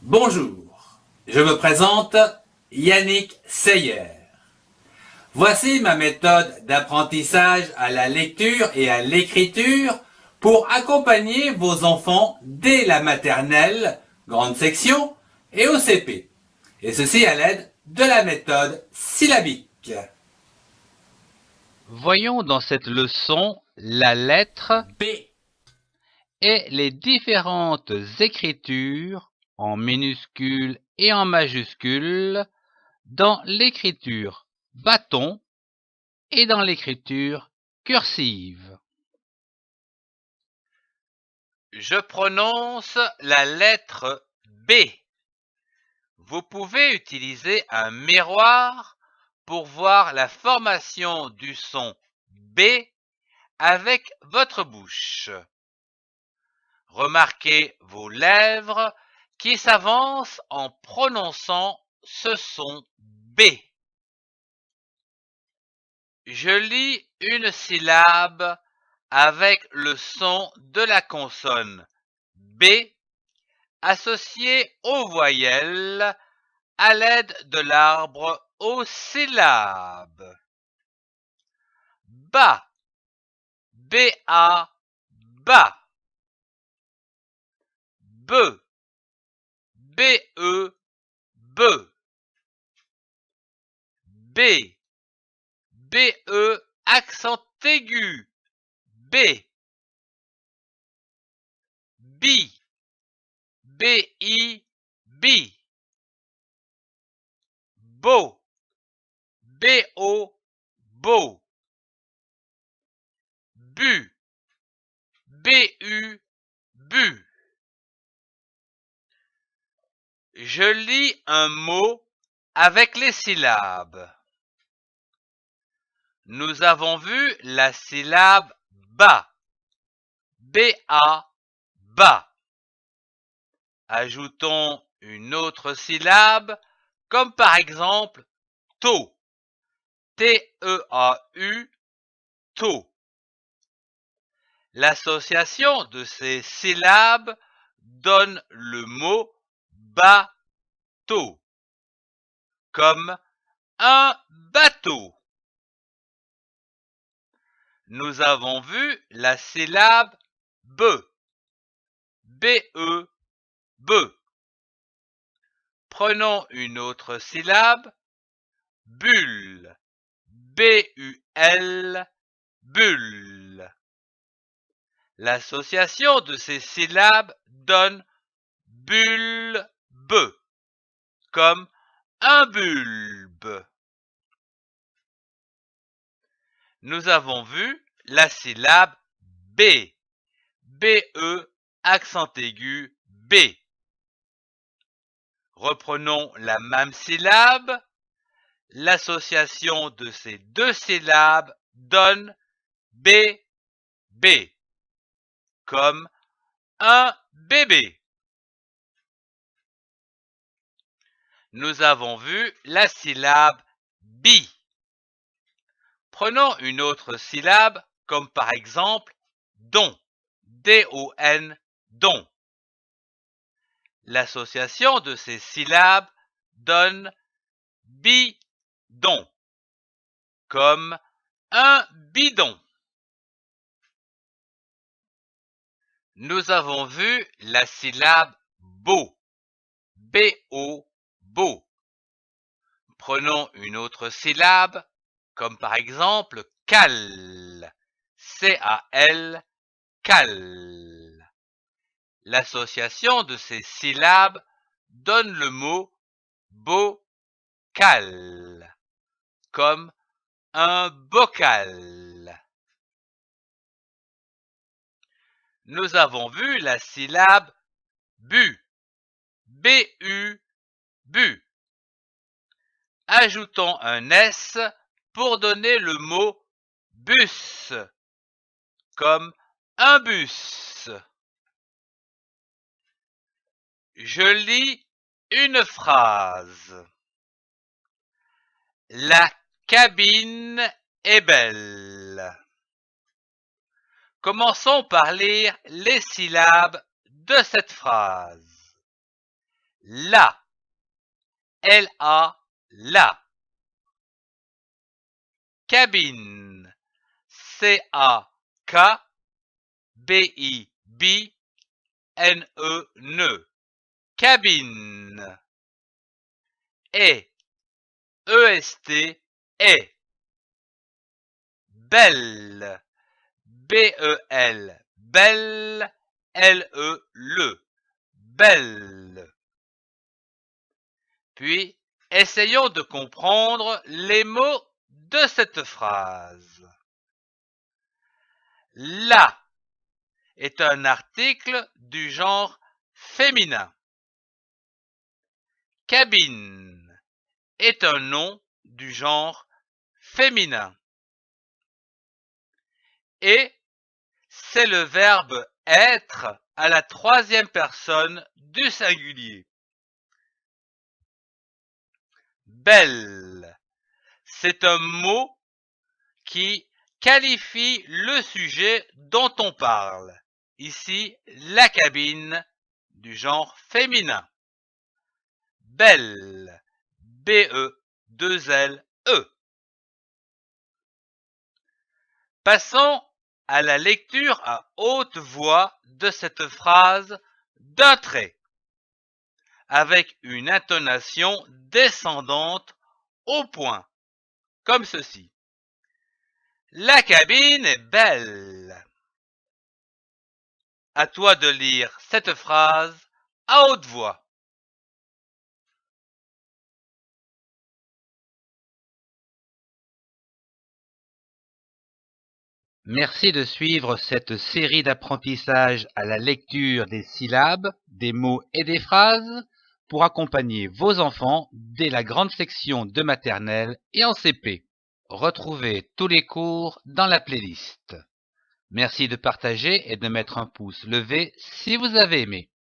Bonjour, je me présente Yannick Seyer. Voici ma méthode d'apprentissage à la lecture et à l'écriture pour accompagner vos enfants dès la maternelle, grande section, et au CP. Et ceci à l'aide de la méthode syllabique. Voyons dans cette leçon la lettre B. et les différentes écritures en minuscules et en majuscules dans l'écriture bâton et dans l'écriture cursive. Je prononce la lettre B. Vous pouvez utiliser un miroir pour voir la formation du son B avec votre bouche. Remarquez vos lèvres qui s'avancent en prononçant ce son B. Je lis une syllabe avec le son de la consonne B associé aux voyelles à l'aide de l'arbre aux syllabes. Ba, B-A, ba. Be, B-E, be. B, B-E, accent aigu, B. Bi, B-I, bi. Beau, B-O, beau. Bu, B-U, bu. Je lis un mot avec les syllabes. Nous avons vu la syllabe ba, B-A, ba. Ajoutons une autre syllabe, comme par exemple taux, T-E-A-U, taux. L'association de ces syllabes donne le mot bateau, comme un bateau. Nous avons vu la syllabe be, B-E, be. Prenons une autre syllabe, bulle, B-U-L, bulle. L'association de ces syllabes donne bulbe, comme un bulbe. Nous avons vu la syllabe B, B-E, accent aigu, B. Reprenons la même syllabe. L'association de ces deux syllabes donne B, B, comme un bébé. Nous avons vu la syllabe bi. Prenons une autre syllabe, comme par exemple don, D-O-N, don. L'association de ces syllabes donne bidon, comme un bidon. Nous avons vu la syllabe beau, B-O, beau. Prenons une autre syllabe, comme par exemple cal, C-A-L, cal. L'association de ces syllabes donne le mot bocal, comme un bocal. Nous avons vu la syllabe bu, B-U, bu. Ajoutons un S pour donner le mot bus, comme un bus. Je lis une phrase. La cabine est belle. Commençons par lire les syllabes de cette phrase. la, L-A, la. Cabine, C-A-K-B-I-B-N-E, ne, cabine. Et, E-S-T, est. Belle, B-E-L, belle, L-E, le, belle. Puis, essayons de comprendre les mots de cette phrase. La est un article du genre féminin. Cabine est un nom du genre féminin. Et c'est le verbe être à la troisième personne du singulier. Belle, c'est un mot qui qualifie le sujet dont on parle. Ici, la cabine du genre féminin. Belle, B-E-2-L-E. Passons à la lecture à haute voix de cette phrase d'un trait, avec une intonation descendante au point, comme ceci. La cabine est belle. À toi de lire cette phrase à haute voix. Merci de suivre cette série d'apprentissage à la lecture des syllabes, des mots et des phrases pour accompagner vos enfants dès la grande section de maternelle et en CP. Retrouvez tous les cours dans la playlist. Merci de partager et de mettre un pouce levé si vous avez aimé.